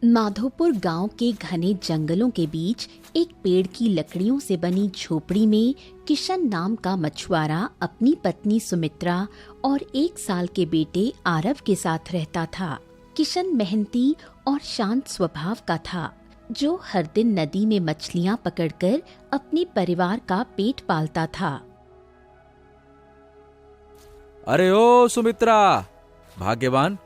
माधोपुर गांव के घने जंगलों के बीच एक पेड़ की लकड़ियों से बनी झोपड़ी में किशन नाम का मछुआरा अपनी पत्नी सुमित्रा और 1 साल के बेटे आरव के साथ रहता था। किशन मेहनती और शांत स्वभाव का था, जो हर दिन नदी में मछलियां पकड़कर अपने परिवार का पेट पालता था। अरे ओ सुमित्रा, भाग्यवान,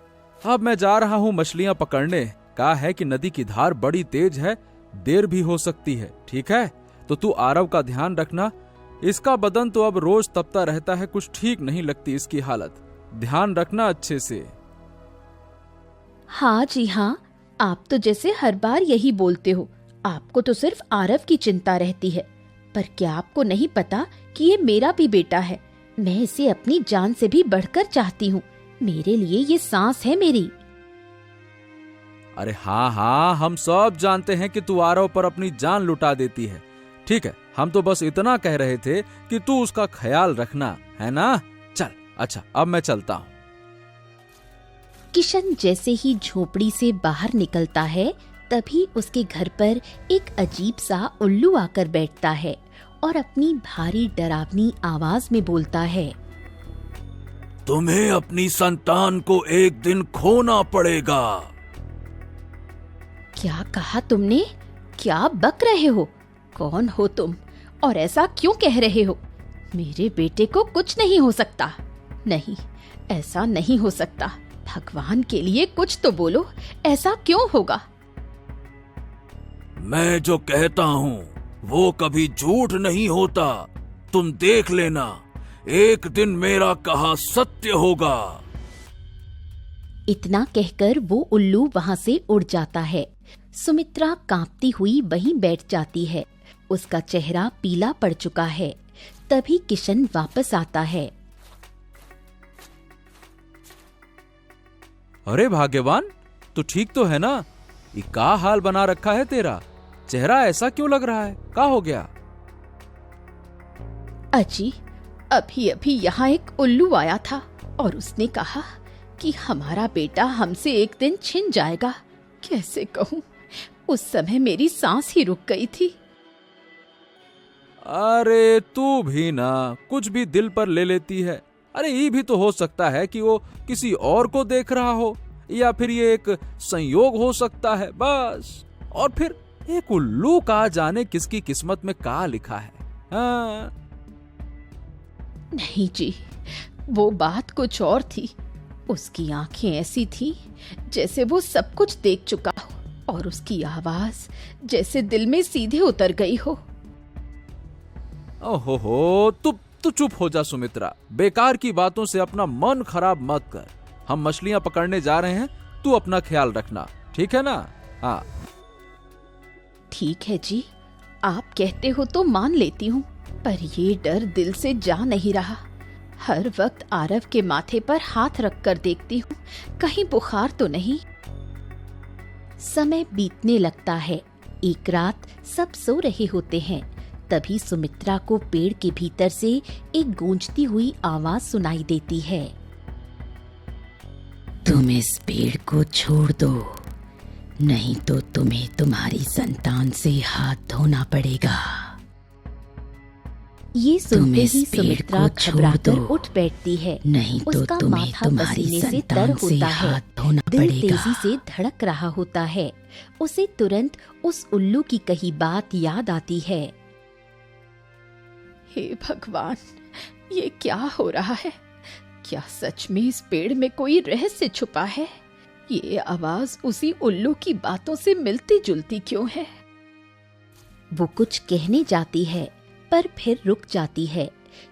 अब मैं जा रहा हूँ मछलियां पकड़ने। कहा है कि नदी की धार बड़ी तेज है, देर भी हो सकती है। ठीक है, तो तू आरव का ध्यान रखना। इसका बदन तो अब रोज तपता रहता है, कुछ ठीक नहीं लगती इसकी हालत। ध्यान रखना अच्छे से। हाँ जी हाँ, आप तो जैसे हर बार यही बोलते हो। आपको तो सिर्फ आरव की चिंता रहती है, पर क्या आपको नहीं पता कि ये मेरा भी बेटा है। मैं इसे अपनी जान से भी बढ़कर चाहती हूँ। मेरे लिए ये सांस है मेरी। अरे हाँ हाँ, हम सब जानते हैं कि तू आरव पर अपनी जान लुटा देती है। ठीक है, हम तो बस इतना कह रहे थे कि तू उसका ख्याल रखना, है ना? चल, अच्छा, अब मैं चलता हूँ। किशन जैसे ही झोपड़ी से बाहर निकलता है, तभी उसके घर पर एक अजीब सा उल्लू आकर बैठता है और अपनी भारी डरावनी आवाज में बोलता है, तुम्हें अपनी संतान को एक दिन खोना पड़ेगा। क्या कहा तुमने? क्या बक रहे हो? कौन हो तुम और ऐसा क्यों कह रहे हो? मेरे बेटे को कुछ नहीं हो सकता। नहीं, ऐसा नहीं हो सकता। भगवान के लिए कुछ तो बोलो, ऐसा क्यों होगा? मैं जो कहता हूँ वो कभी झूठ नहीं होता। तुम देख लेना, एक दिन मेरा कहा सत्य होगा। इतना कहकर वो उल्लू वहाँ से उड़ जाता है। सुमित्रा कांपती हुई वहीं बैठ जाती है। उसका चेहरा पीला पड़ चुका है। तभी किशन वापस आता है। अरे भाग्यवान, तू ठीक तो है ना? ये क्या हाल बना रखा है तेरा? चेहरा ऐसा क्यों लग रहा है? क्या हो गया? अजी, अभी अभी यहाँ एक उल्लू आया था और उसने कहा कि हमारा बेटा हमसे एक दिन छिन जाएगा। कैसे कहूँ, उस समय मेरी सांस ही रुक गई थी। अरे तू भी ना कुछ भी दिल पर ले लेती है। अरे ये भी तो हो सकता है कि वो किसी और को देख रहा हो, या फिर ये एक संयोग हो सकता है, बस। और फिर एक उल्लू का जाने किसकी किस्मत में क्या लिखा है। हाँ। नहीं जी, वो बात कुछ और थी। उसकी आंखें ऐसी थी जैसे वो सब कुछ देख चुका हो, और उसकी आवाज जैसे दिल में सीधे उतर गई हो। ओहो, तू चुप हो जा सुमित्रा। बेकार की बातों से अपना मन खराब मत कर। हम मछलियां पकड़ने जा रहे हैं, तू अपना ख्याल रखना, ठीक है ना? हाँ ठीक है जी, आप कहते हो तो मान लेती हूँ, पर ये डर दिल से जा नहीं रहा। हर वक्त आरव के माथे पर हाथ रखकर देखती हूँ, कहीं बुखार तो नहीं। समय बीतने लगता है। एक रात सब सो रहे होते हैं, तभी सुमित्रा को पेड़ के भीतर से एक गूंजती हुई आवाज सुनाई देती है। तुम इस पेड़ को छोड़ दो, नहीं तो तुम्हें तुम्हारी संतान से हाथ धोना पड़ेगा। ये सुनते ही सुमित्रा घबराकर उठ बैठती है। नहीं तो उसका माथा पसीने से तर होता है, दिल तेजी से धड़क रहा होता है। उसे तुरंत उस उल्लू की कही बात याद आती है। हे भगवान, ये क्या हो रहा है? क्या सच में इस पेड़ में कोई रहस्य छुपा है? ये आवाज उसी उल्लू की बातों से मिलती जुलती क्यों है? वो कुछ कहने जाती है, पर फिर रुक जाती है,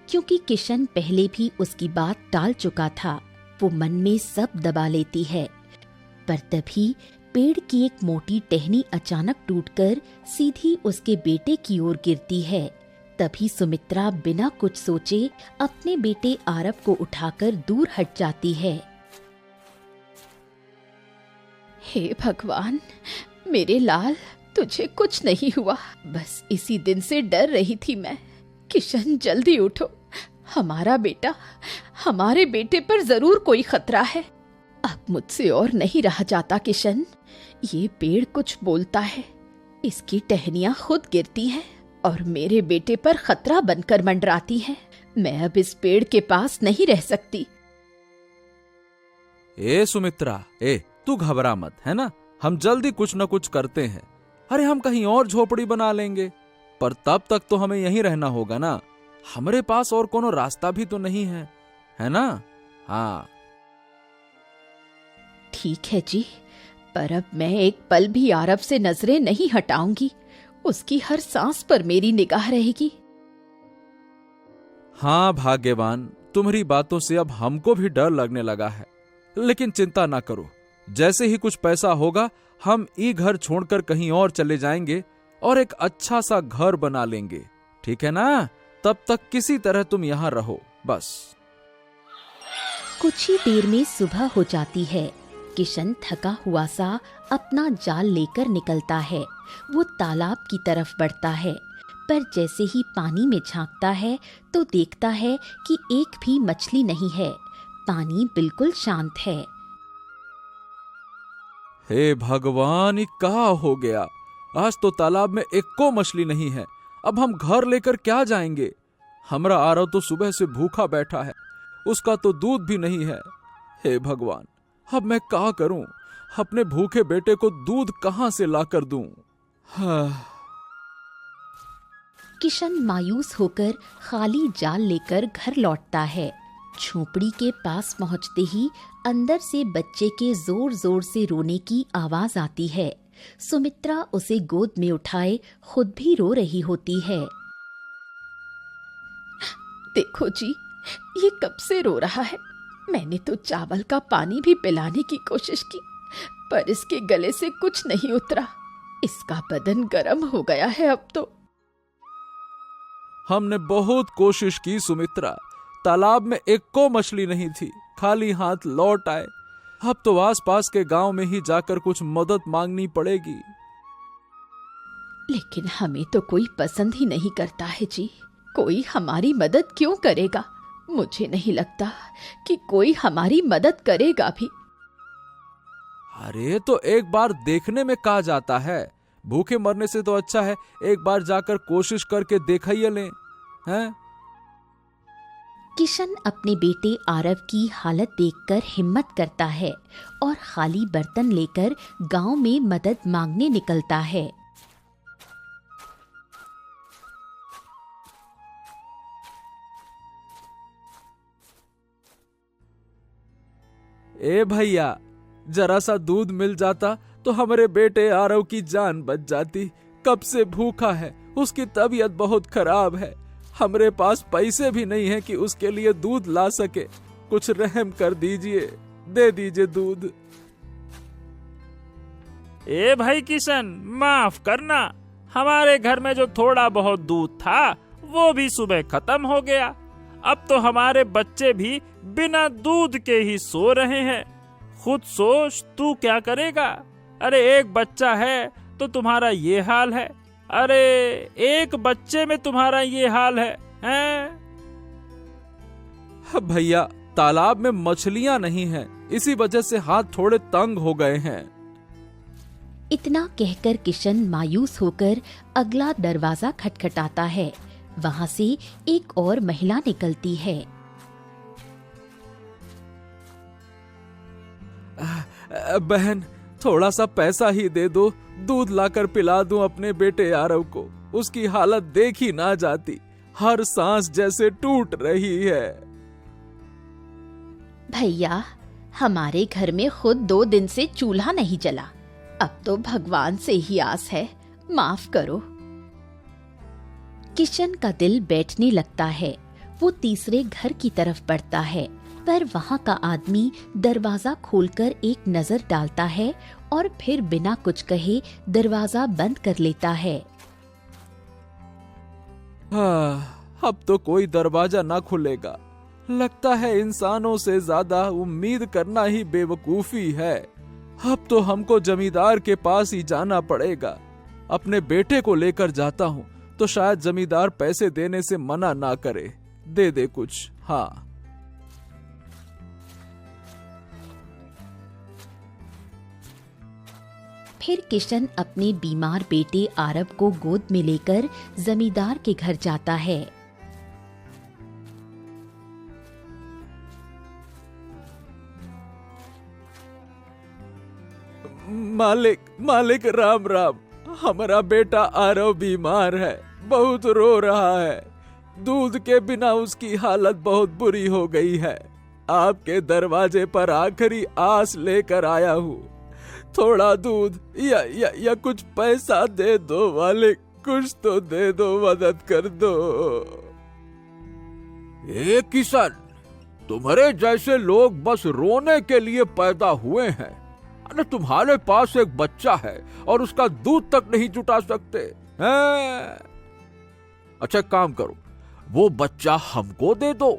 क्योंकि किशन पहले भी उसकी बात टाल चुका था। वो मन में सब दबा लेती है, पर तभी पेड़ की एक मोटी टहनी अचानक टूटकर सीधी उसके बेटे की ओर गिरती है। तभी सुमित्रा बिना कुछ सोचे अपने बेटे आरव को उठाकर दूर हट जाती है। हे भगवान, मेरे लाल, तुझे कुछ नहीं हुआ। बस इसी दिन से डर रही थी मैं। किशन, जल्दी उठो। हमारा बेटा, हमारे बेटे पर जरूर कोई खतरा है। अब मुझसे और नहीं रहा जाता किशन। ये पेड़ कुछ बोलता है। इसकी टहनियां खुद गिरती हैं और मेरे बेटे पर खतरा बनकर मंडराती हैं। मैं अब इस पेड़ के पास नहीं रह सकती। ए सुमित्रा, तू घबरा मत, है ना? हम जल्दी कुछ न कुछ करते हैं। अरे हम कहीं और झोपड़ी बना लेंगे, पर तब तक तो हमें यहीं रहना होगा ना। हमारे पास और कोनो रास्ता भी तो नहीं है ना? हाँ ठीक है जी, पर अब मैं एक पल भी आरव से नजरें नहीं हटाऊंगी। उसकी हर सांस पर मेरी निगाह रहेगी। हाँ भाग्यवान, तुम्हारी बातों से अब हमको भी डर लगने लगा है। लेकिन चिंता ना करो, जैसे ही कुछ पैसा होगा हम ये घर छोड़कर कहीं और चले जाएंगे और एक अच्छा सा घर बना लेंगे, ठीक है ना? तब तक किसी तरह तुम यहां रहो बस। कुछ ही देर में सुबह हो जाती है। किशन थका हुआ सा अपना जाल लेकर निकलता है। वो तालाब की तरफ बढ़ता है, पर जैसे ही पानी में झांकता है तो देखता है कि एक भी मछली नहीं है। पानी बिल्कुल शांत है। हे भगवान, ये क्या हो गया? आज तो तालाब में एको मछली नहीं है। अब हम घर लेकर क्या जाएंगे? हमरा आरव तो सुबह से भूखा बैठा है, उसका तो दूध भी नहीं है। हे भगवान, अब मैं क्या करूं? अपने भूखे बेटे को दूध कहां से लाकर दूं? किशन मायूस होकर खाली जाल लेकर घर लौटता है। झोपड़ी के पास पहुंचते ही अंदर से बच्चे के जोर जोर से रोने की आवाज आती है। सुमित्रा उसे गोद में उठाए खुद भी रो रही होती है। देखो जी, ये कब से रो रहा है। मैंने तो चावल का पानी भी पिलाने की कोशिश की, पर इसके गले से कुछ नहीं उतरा। इसका बदन गर्म हो गया है अब तो। हमने बहुत कोशिश की सुमित्रा, तालाब में एको मछली नहीं थी, खाली हाथ लौट आए। अब तो आसपास के गांव में ही जाकर कुछ मदद मांगनी पड़ेगी। लेकिन हमें तो कोई पसंद ही नहीं करता है जी। कोई हमारी मदद क्यों करेगा? मुझे नहीं लगता कि कोई हमारी मदद करेगा भी। अरे तो एक बार देखने में कहा जाता है, भूखे मरने से तो अच्छा है एक बार जाकर कोशिश करके देखिए लें, हैं? किशन अपने बेटे आरव की हालत देखकर हिम्मत करता है और खाली बर्तन लेकर गांव में मदद मांगने निकलता है। ए भैया, जरा सा दूध मिल जाता तो हमारे बेटे आरव की जान बच जाती। कब से भूखा है, उसकी तबीयत बहुत खराब है। हमारे पास पैसे भी नहीं है कि उसके लिए दूध ला सके। कुछ रहम कर दीजिए, दे दीजिए दूध। ए भाई किशन, माफ करना, हमारे घर में जो थोड़ा बहुत दूध था वो भी सुबह खत्म हो गया। अब तो हमारे बच्चे भी बिना दूध के ही सो रहे हैं। खुद सोच, तू क्या करेगा? अरे एक बच्चा है तो तुम्हारा ये हाल है। अरे एक बच्चे में तुम्हारा ये हाल है, हैं? भैया, तालाब में मछलियां नहीं हैं, इसी वजह से हाथ थोड़े तंग हो गए हैं। इतना कहकर किशन मायूस होकर अगला दरवाजा खटखटाता है। वहां से एक और महिला निकलती है। बहन, थोड़ा सा पैसा ही दे दो, दूध लाकर पिला दूं अपने बेटे आरव को। उसकी हालत देखी ना जाती, हर सांस जैसे टूट रही है। भैया, हमारे घर में खुद 2 दिन से चूल्हा नहीं जला। अब तो भगवान से ही आस है, माफ करो। किशन का दिल बैठने लगता है। वो तीसरे घर की तरफ बढ़ता है, पर वहाँ का आदमी दरवाजा खोलकर एक नजर डालता है और फिर बिना कुछ कहे दरवाजा बंद कर लेता है। अब तो कोई दरवाजा ना खुलेगा। लगता है इंसानों से ज्यादा उम्मीद करना ही बेवकूफी है। अब तो हमको जमींदार के पास ही जाना पड़ेगा। अपने बेटे को लेकर जाता हूँ तो शायद जमींदार पैसे देने से मना ना करे, दे दे कुछ। हाँ, फिर किशन अपने बीमार बेटे आरव को गोद में लेकर जमींदार के घर जाता है। मालिक राम राम। हमारा बेटा आरव बीमार है, बहुत रो रहा है। दूध के बिना उसकी हालत बहुत बुरी हो गई है। आपके दरवाजे पर आखिरी आस लेकर आया हूँ। थोड़ा दूध या कुछ पैसा दे दो मालिक, कुछ तो दे दो, मदद कर दो। किशन, तुम्हारे जैसे लोग बस रोने के लिए पैदा हुए हैं। अरे तुम्हारे पास एक बच्चा है और उसका दूध तक नहीं जुटा सकते हैं? अच्छा काम करो, वो बच्चा हमको दे दो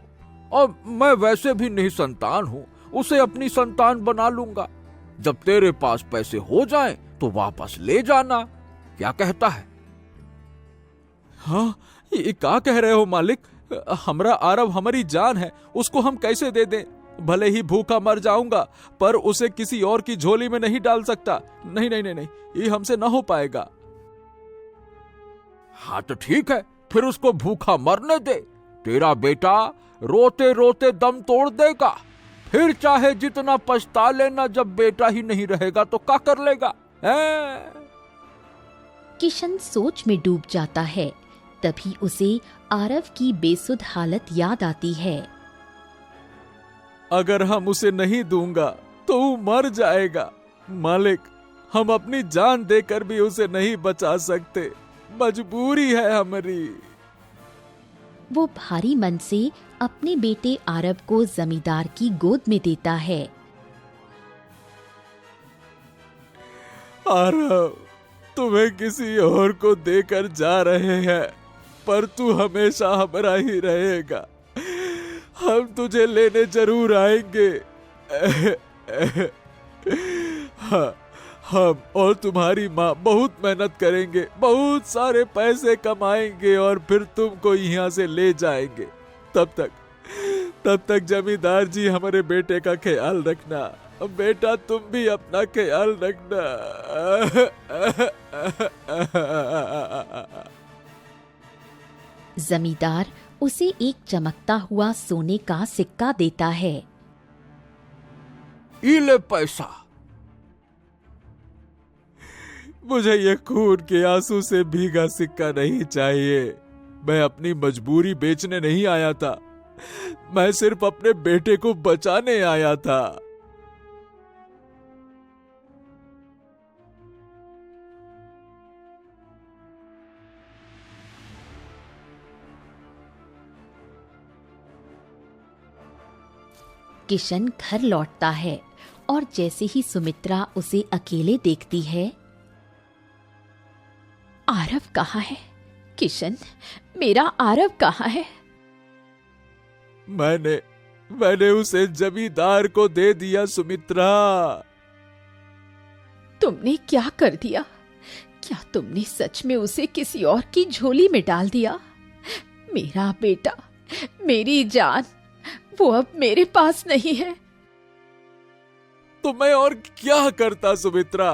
और मैं वैसे भी निसंतान हूं, उसे अपनी संतान बना लूंगा। जब तेरे पास पैसे हो जाएं तो वापस ले जाना। क्या कहता है? हाँ, ये क्या कह रहे हो मालिक? हमारा आरव हमारी जान है, उसको हम कैसे दे दें? भले ही भूखा मर जाऊंगा पर उसे किसी और की झोली में नहीं डाल सकता। नहीं नहीं नहीं नहीं, ये हमसे ना हो पाएगा। हाँ तो ठीक है, फिर उसको भूखा मरने दे। तेरा बेटा रोते रोते दम तोड़ देगा, फिर चाहे जितना पछता लेना, जब बेटा ही नहीं रहेगा तो क्या कर लेगा? किशन सोच में डूब जाता है। तभी उसे आरव की बेसुध हालत याद आती है। अगर हम उसे नहीं दूंगा तो वो मर जाएगा। मालिक, हम अपनी जान देकर भी उसे नहीं बचा सकते, मजबूरी है हमारी। वो भारी मन से अपने बेटे आरव को जमींदार की गोद में देता है। आरव, तुम्हें किसी और को देकर जा रहे हैं, पर तू हमेशा हमारा ही रहेगा। हम तुझे लेने जरूर आएंगे। हम और तुम्हारी माँ बहुत मेहनत करेंगे, बहुत सारे पैसे कमाएंगे और फिर तुमको यहाँ से ले जाएंगे। तब तक जमींदार जी हमारे बेटे का ख्याल रखना। बेटा, तुम भी अपना ख्याल रखना। जमींदार उसे एक चमकता हुआ सोने का सिक्का देता है। ये ले पैसा। मुझे ये खून के आंसू से भीगा सिक्का नहीं चाहिए। मैं अपनी मजबूरी बेचने नहीं आया था, मैं सिर्फ अपने बेटे को बचाने आया था। किशन घर लौटता है और जैसे ही सुमित्रा उसे अकेले देखती है। आरव कहाँ है? किशन, मेरा आरव कहाँ है? मैंने उसे जमींदार को दे दिया सुमित्रा। तुमने क्या कर दिया? क्या तुमने सच में उसे किसी और की झोली में डाल दिया? मेरा बेटा, मेरी जान, वो अब मेरे पास नहीं है। तो मैं और क्या करता सुमित्रा?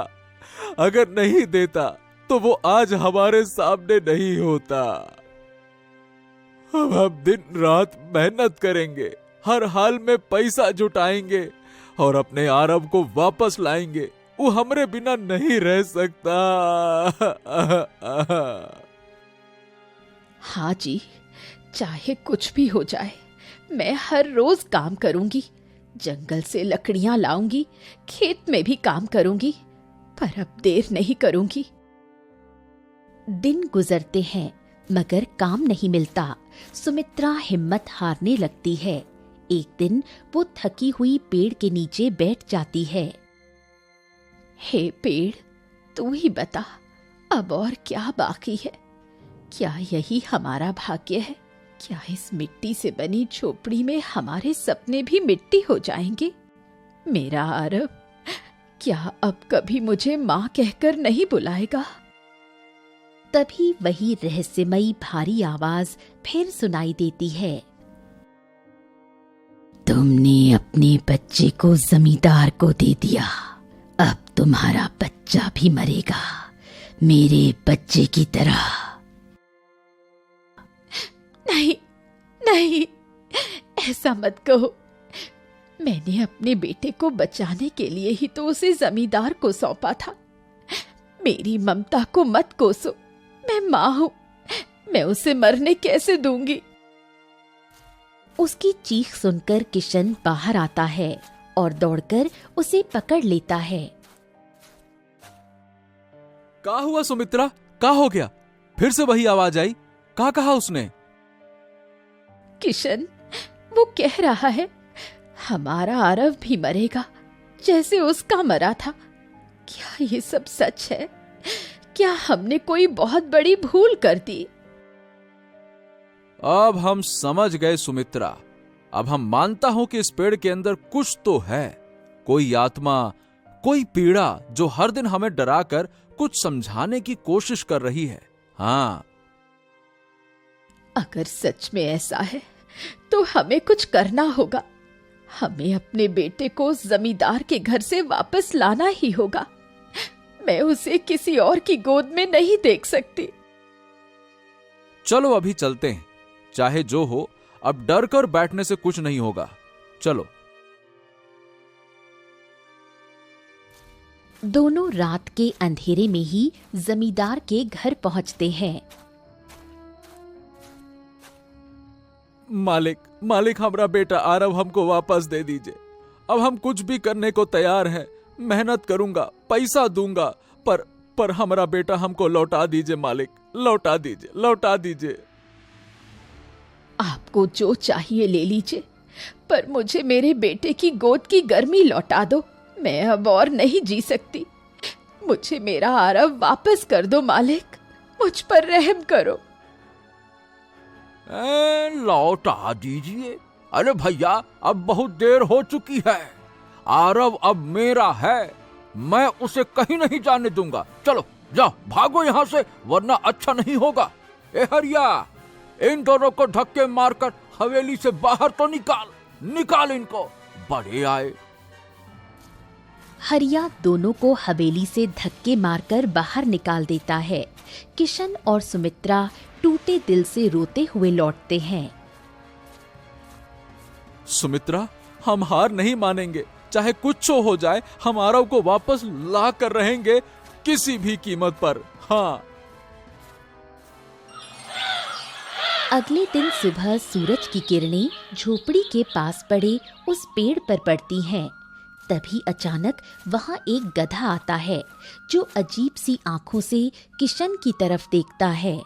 अगर नहीं देता तो वो आज हमारे सामने नहीं होता। हम दिन रात मेहनत करेंगे, हर हाल में पैसा जुटाएंगे और अपने आरव को वापस लाएंगे। वो हमारे बिना नहीं रह सकता। हाँ जी, चाहे कुछ भी हो जाए, मैं हर रोज काम करूंगी, जंगल से लकड़ियां लाऊंगी, खेत में भी काम करूंगी, पर अब देर नहीं करूंगी। दिन गुजरते हैं मगर काम नहीं मिलता। सुमित्रा हिम्मत हारने लगती है। एक दिन वो थकी हुई पेड़ के नीचे बैठ जाती है। हे पेड़, तू ही बता, अब और क्या बाकी है? क्या यही हमारा भाग्य है? क्या इस मिट्टी से बनी झोपड़ी में हमारे सपने भी मिट्टी हो जाएंगे? मेरा आरव क्या अब कभी मुझे माँ कहकर नहीं बुलाएगा? तभी वही रहस्यमयी भारी आवाज फिर सुनाई देती है। तुमने अपने बच्चे को जमींदार को दे दिया, अब तुम्हारा बच्चा भी मरेगा, मेरे बच्चे की तरह। नहीं नहीं, ऐसा मत कहो। मैंने अपने बेटे को बचाने के लिए ही तो उसे जमींदार को सौंपा था। मेरी ममता को मत कोसो। मैं माँ हूं, मैं उसे मरने कैसे दूंगी। उसकी चीख सुनकर किशन बाहर आता है और दौड़कर उसे पकड़ लेता है। क्या हुआ सुमित्रा, क्या हो गया? फिर से वही आवाज आई? क्या कहा उसने? किशन, वो कह रहा है हमारा आरव भी मरेगा जैसे उसका मरा था। क्या ये सब सच है? क्या हमने कोई बहुत बड़ी भूल कर दी? अब हम समझ गए सुमित्रा। अब हम मानता हूं कि इस पेड़ के अंदर कुछ तो है, कोई आत्मा, कोई पीड़ा जो हर दिन हमें डराकर कुछ समझाने की कोशिश कर रही है। हाँ, अगर सच में ऐसा है तो हमें कुछ करना होगा। हमें अपने बेटे को जमींदार के घर से वापस लाना ही होगा। मैं उसे किसी और की गोद में नहीं देख सकती। चलो अभी चलते हैं। चाहे जो हो, अब डर कर बैठने से कुछ नहीं होगा। चलो। दोनों रात के अंधेरे में ही जमींदार के घर पहुंचते हैं। मालिक, मालिक, हमारा बेटा आरव हमको वापस दे दीजिए। अब हम कुछ भी करने को तैयार हैं। मेहनत करूंगा, पैसा दूंगा, पर हमारा बेटा हमको लौटा दीजिए मालिक, लौटा दीजिए, लौटा दीजिए। आपको जो चाहिए ले लीजिए, पर मुझे मेरे बेटे की गोद की गर्मी लौटा दो। मैं अब और नहीं जी सकती। मुझे मेरा आरव वापस कर दो मालिक, मुझ पर रहम करो। लौटा दीजिए? अरे भैया, अब बहुत देर हो चुकी है। आरव अब मेरा है, मैं उसे कहीं नहीं जाने दूंगा। चलो जाओ, भागो यहाँ से, वरना अच्छा नहीं होगा। ए हरिया, इन दोनों को धक्के मारकर हवेली से बाहर तो निकाल इनको, बड़े आए। हरिया दोनों को हवेली से धक्के मारकर बाहर निकाल देता है। किशन और सुमित्रा टूटे दिल से रोते हुए लौटते हैं। सुमित्रा, हम हार नहीं मानेंगे। चाहे कुछ हो जाए, हम आरव को वापस ला कर रहेंगे, किसी भी कीमत पर। हाँ। अगले दिन सुबह सूरज की किरणें झोपड़ी के पास पड़े उस पेड़ पर पड़ती हैं। तभी अचानक वहां एक गधा आता है, जो अजीब सी आंखों से किशन की तरफ देखता है।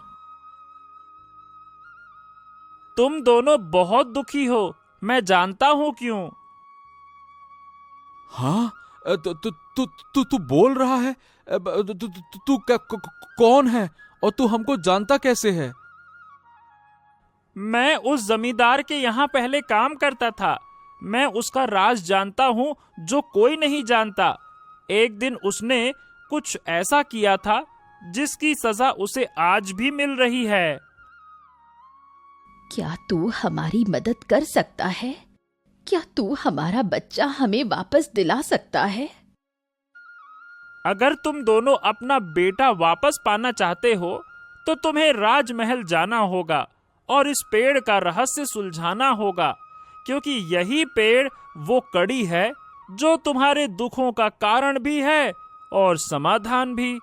तुम दोनों बहुत दुखी हो, मैं जानता हूँ क्यों। हाँ, तू बोल रहा है? तू कौन है और तू हमको जानता कैसे है? मैं उस जमींदार के यहाँ पहले काम करता था। मैं उसका राज जानता हूँ जो कोई नहीं जानता। एक दिन उसने कुछ ऐसा किया था जिसकी सजा उसे आज भी मिल रही है। क्या तू हमारी मदद कर सकता है? क्या तू हमारा बच्चा हमें वापस दिला सकता है? अगर तुम दोनों अपना बेटा वापस पाना चाहते हो तो तुम्हें राजमहल जाना होगा और इस पेड़ का रहस्य सुलझाना होगा, क्योंकि यही पेड़ वो कड़ी है जो तुम्हारे दुखों का कारण भी है और समाधान भी।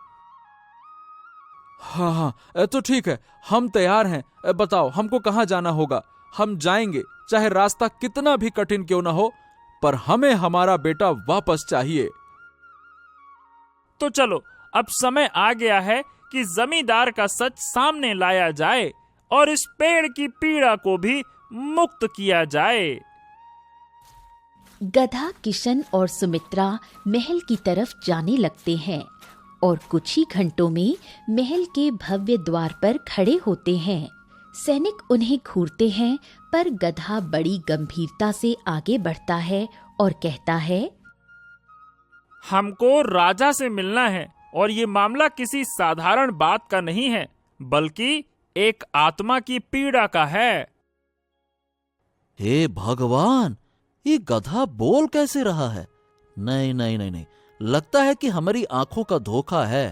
हाँ, तो ठीक है, हम तैयार हैं। बताओ हमको कहाँ जाना होगा। हम जाएंगे, चाहे रास्ता कितना भी कठिन क्यों ना हो, पर हमें हमारा बेटा वापस चाहिए। तो चलो, अब समय आ गया है कि जमींदार का सच सामने लाया जाए और इस पेड़ की पीड़ा को भी मुक्त किया जाए। गधा किशन और सुमित्रा महल की तरफ जाने लगते हैं और कुछ ही घंटों में महल के भव्य द्वार पर खड़े होते हैं। सैनिक उन्हें घूरते हैं, पर गधा बड़ी गंभीरता से आगे बढ़ता है और कहता है, हमको राजा से मिलना है और ये मामला किसी साधारण बात का नहीं है, बल्कि एक आत्मा की पीड़ा का है। हे भगवान, ये गधा बोल कैसे रहा है? नहीं नहीं नहीं नहीं, लगता है कि हमारी आंखों का धोखा है।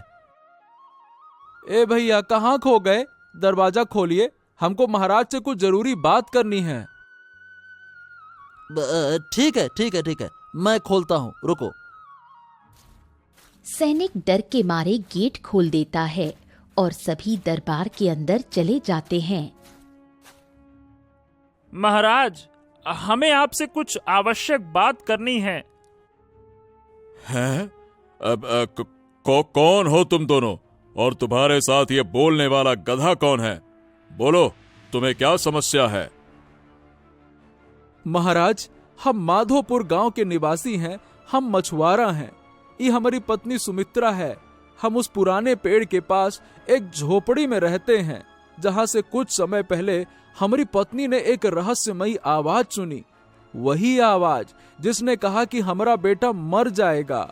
ए भैया, कहाँ खो गए? दरवाजा खोलिए, हमको महाराज से कुछ जरूरी बात करनी है। ठीक है, मैं खोलता हूँ, रुको। सैनिक डर के मारे गेट खोल देता है और सभी दरबार के अंदर चले जाते हैं। महाराज, हमें आपसे कुछ आवश्यक बात करनी है। हैं? कौन हो तुम दोनों, और तुम्हारे साथ ये बोलने वाला गधा कौन है? बोलो, तुम्हें क्या समस्या है? महाराज, हम माधोपुर गांव के निवासी हैं, हम मछुआरा हैं। ये हमारी पत्नी सुमित्रा है। हम उस पुराने पेड़ के पास एक झोपड़ी में रहते हैं, जहां से कुछ समय पहले हमारी पत्नी ने एक रहस्यमयी आवाज सुनी। वही आवाज जिसने कहा कि हमारा बेटा मर जाएगा।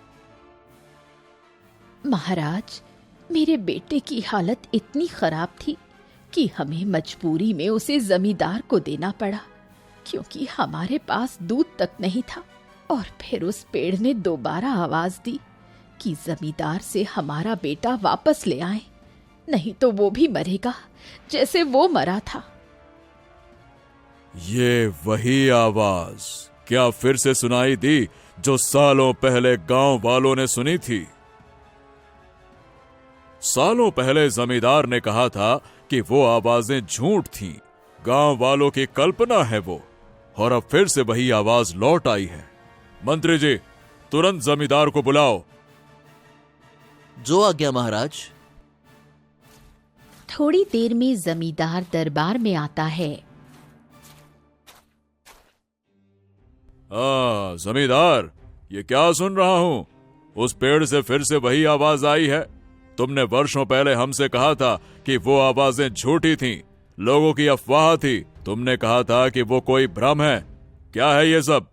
महाराज, मेरे बेटे की हालत इतनी खराब थी कि हमें मजबूरी में उसे जमींदार को देना पड़ा, क्योंकि हमारे पास दूध तक नहीं था। और फिर उस पेड़ ने दोबारा आवाज दी कि जमींदार से हमारा बेटा वापस ले आए, नहीं तो वो भी मरेगा जैसे वो मरा था। ये वही आवाज क्या फिर से सुनाई दी जो सालों पहले गांव वालों ने सुनी थी? सालों पहले जमींदार ने कहा था कि वो आवाजें झूठ थीं, गांव वालों की कल्पना है वो, और अब फिर से वही आवाज लौट आई है। मंत्री जी, तुरंत जमींदार को बुलाओ। जो आज्ञा महाराज। थोड़ी देर में जमींदार दरबार में आता है। जमींदार, ये क्या सुन रहा हूं? उस पेड़ से फिर से वही आवाज आई है। तुमने वर्षों पहले हमसे कहा था कि वो आवाजें झूठी थीं, लोगों की अफवाह थी। तुमने कहा था कि वो कोई भ्रम है। क्या है ये सब?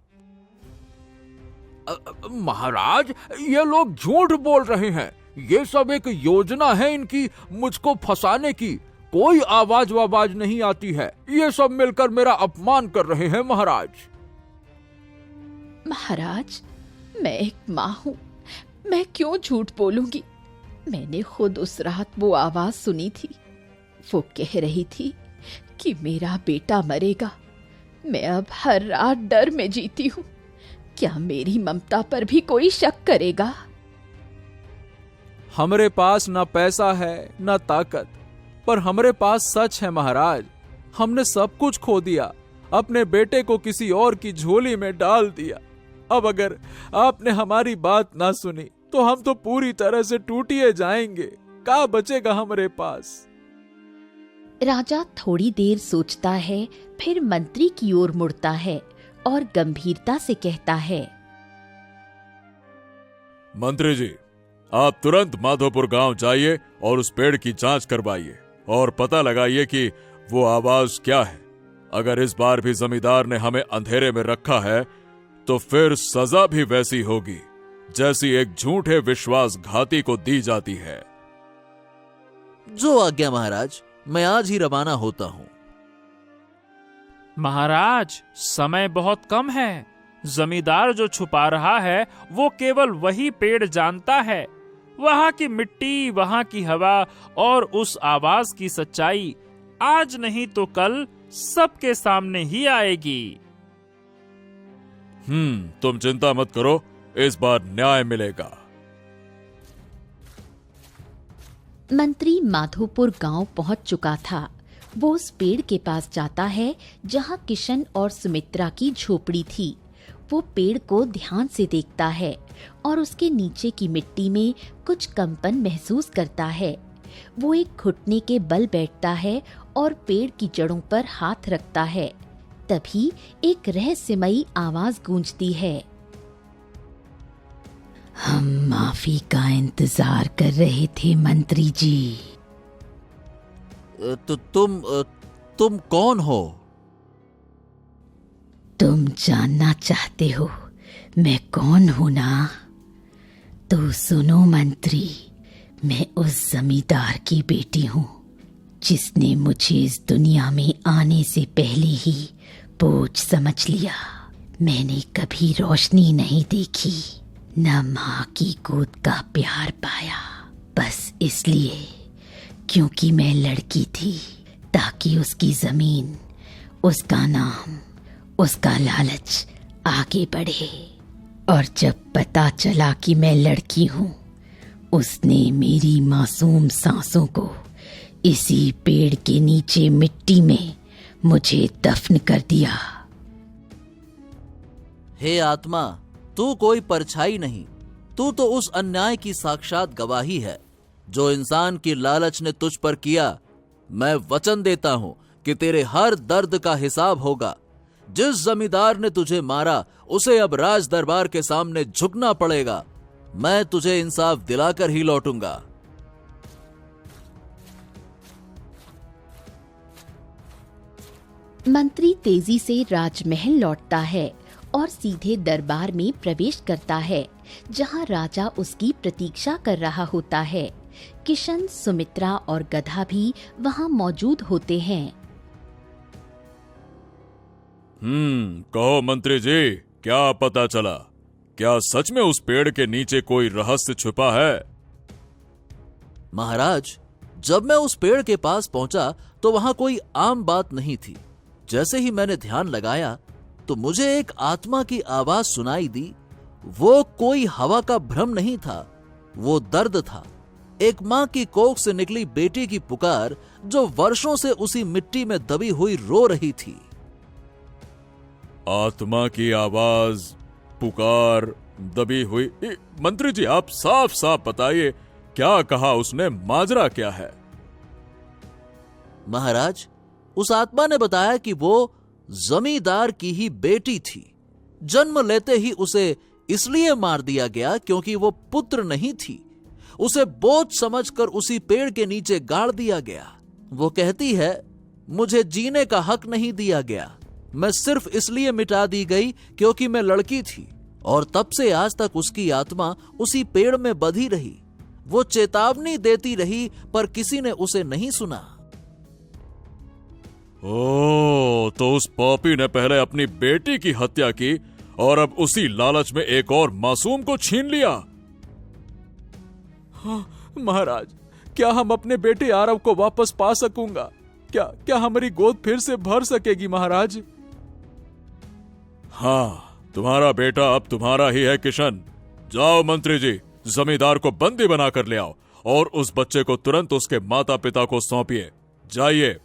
महाराज, ये लोग झूठ बोल रहे हैं। ये सब एक योजना है इनकी, मुझको फंसाने की। कोई आवाज वावाज नहीं आती है। ये सब मिलकर मेरा अपमान कर रहे हैं महाराज। महाराज, मैं एक माँ हूं, मैं क्यों झूठ बोलूंगी? मैंने खुद उस रात वो आवाज सुनी थी। वो कह रही थी कि मेरा बेटा मरेगा। मैं अब हर रात डर में जीती हूँ। क्या मेरी ममता पर भी कोई शक करेगा? हमरे पास ना पैसा है ना ताकत, पर हमरे पास सच है महाराज। हमने सब कुछ खो दिया, अपने बेटे को किसी और की झोली में डाल दिया। अब अगर आपने हमारी बात ना सुनी तो हम तो पूरी तरह से टूटिए जाएंगे। क्या बचेगा हमारे पास? राजा थोड़ी देर सोचता है, फिर मंत्री की ओर मुड़ता है और गंभीरता से कहता है। मंत्री जी, आप तुरंत माधोपुर गांव जाइए और उस पेड़ की जांच करवाइए और पता लगाइए कि वो आवाज क्या है। अगर इस बार भी जमींदार ने हमें अंधेरे में रखा है तो फिर सजा भी वैसी होगी जैसी एक झूठे विश्वासघाती को दी जाती है। जो आज्ञा महाराज, मैं आज ही रवाना होता हूं। महाराज, समय बहुत कम है। जमींदार जो छुपा रहा है वो केवल वही पेड़ जानता है। वहां की मिट्टी, वहां की हवा और उस आवाज की सच्चाई आज नहीं तो कल सबके सामने ही आएगी। तुम चिंता मत करो, इस बार न्याय मिलेगा। मंत्री माधोपुर गांव पहुंच चुका था। वो उस पेड़ के पास जाता है जहां किशन और सुमित्रा की झोपड़ी थी। वो पेड़ को ध्यान से देखता है और उसके नीचे की मिट्टी में कुछ कंपन महसूस करता है। वो एक घुटने के बल बैठता है और पेड़ की जड़ों पर हाथ रखता है। तभी एक रहस्यमयी आवाज गूंजती है। हम माफी का इंतजार कर रहे थे मंत्री जी। तो तुम कौन हो? तुम जानना चाहते हो मैं कौन हूं ना? तो सुनो मंत्री, मैं उस जमींदार की बेटी हूं जिसने मुझे इस दुनिया में आने से पहले ही बोझ समझ लिया। मैंने कभी रोशनी नहीं देखी, न माँ की गोद का प्यार पाया, बस इसलिए क्योंकि मैं लड़की थी, ताकि उसकी जमीन, उसका नाम, उसका लालच आगे बढ़े। और जब पता चला कि मैं लड़की हूँ, उसने मेरी मासूम सांसों को इसी पेड़ के नीचे मिट्टी में मुझे दफन कर दिया। हे आत्मा, तू कोई परछाई नहीं, तू तो उस अन्याय की साक्षात गवाही है जो इंसान की लालच ने तुझ पर किया। मैं वचन देता हूं कि तेरे हर दर्द का हिसाब होगा। जिस जमींदार ने तुझे मारा, उसे अब राज दरबार के सामने झुकना पड़ेगा। मैं तुझे इंसाफ दिलाकर ही लौटूंगा। मंत्री तेजी से राजमहल लौटता है और सीधे दरबार में प्रवेश करता है, जहां राजा उसकी प्रतीक्षा कर रहा होता है। किशन, सुमित्रा और गधा भी वहां मौजूद होते हैं। कहो मंत्री जी, क्या पता चला? क्या सच में उस पेड़ के नीचे कोई रहस्य छुपा है? महाराज, जब मैं उस पेड़ के पास पहुंचा तो वहां कोई आम बात नहीं थी। जैसे ही मैंने ध्यान लगाया तो मुझे एक आत्मा की आवाज सुनाई दी। वो कोई हवा का भ्रम नहीं था, वो दर्द था। एक मां की कोख से निकली बेटी की पुकार, जो वर्षों से उसी मिट्टी में दबी हुई रो रही थी। आत्मा की आवाज, पुकार, दबी हुई। मंत्री जी, आप साफ साफ बताइए, क्या कहा उसने? माजरा क्या है? महाराज, उस आत्मा ने बताया कि वो जमींदार की ही बेटी थी। जन्म लेते ही उसे इसलिए मार दिया गया क्योंकि वो पुत्र नहीं थी। उसे बोझ समझकर उसी पेड़ के नीचे गाड़ दिया गया। वो कहती है, मुझे जीने का हक नहीं दिया गया। मैं सिर्फ इसलिए मिटा दी गई क्योंकि मैं लड़की थी। और तब से आज तक उसकी आत्मा उसी पेड़ में बंधी रही। वो चेतावनी देती रही, पर किसी ने उसे नहीं सुना। ओ, तो उस पापी ने पहले अपनी बेटी की हत्या की और अब उसी लालच में एक और मासूम को छीन लिया। हाँ, महाराज, क्या हम अपने बेटे आरव को वापस पा सकूंगा? क्या हमारी गोद फिर से भर सकेगी महाराज? हाँ, तुम्हारा बेटा अब तुम्हारा ही है किशन। जाओ मंत्री जी, जमींदार को बंदी बनाकर ले आओ और उस बच्चे को तुरंत उसके माता पिता को सौंपिए। जाइए।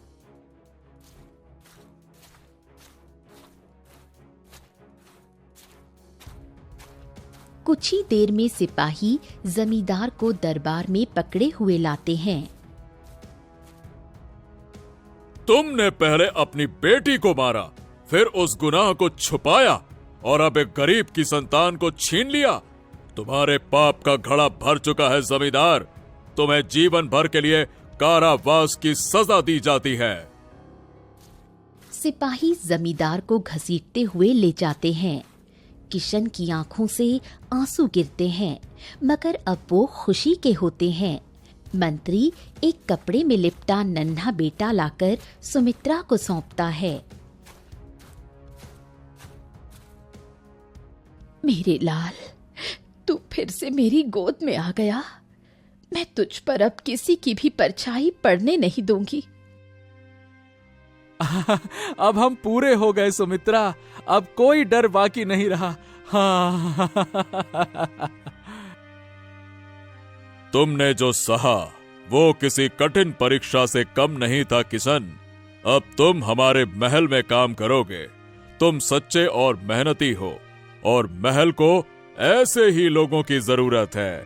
कुछ ही देर में सिपाही जमींदार को दरबार में पकड़े हुए लाते हैं। तुमने पहले अपनी बेटी को मारा, फिर उस गुनाह को छुपाया और अब एक गरीब की संतान को छीन लिया। तुम्हारे पाप का घड़ा भर चुका है जमींदार। तुम्हें जीवन भर के लिए कारावास की सजा दी जाती है। सिपाही जमींदार को घसीटते हुए ले जाते हैं। किशन की आंखों से आंसू गिरते हैं, मगर अब वो खुशी के होते हैं। मंत्री एक कपड़े में लिपटा नन्हा बेटा लाकर सुमित्रा को सौंपता है। मेरे लाल, तू फिर से मेरी गोद में आ गया। मैं तुझ पर अब किसी की भी परछाई पड़ने नहीं दूंगी। अब हम पूरे हो गए सुमित्रा, अब कोई डर बाकी नहीं रहा। हाँ। तुमने जो सहा वो किसी कठिन परीक्षा से कम नहीं था किशन। अब तुम हमारे महल में काम करोगे। तुम सच्चे और मेहनती हो और महल को ऐसे ही लोगों की जरूरत है।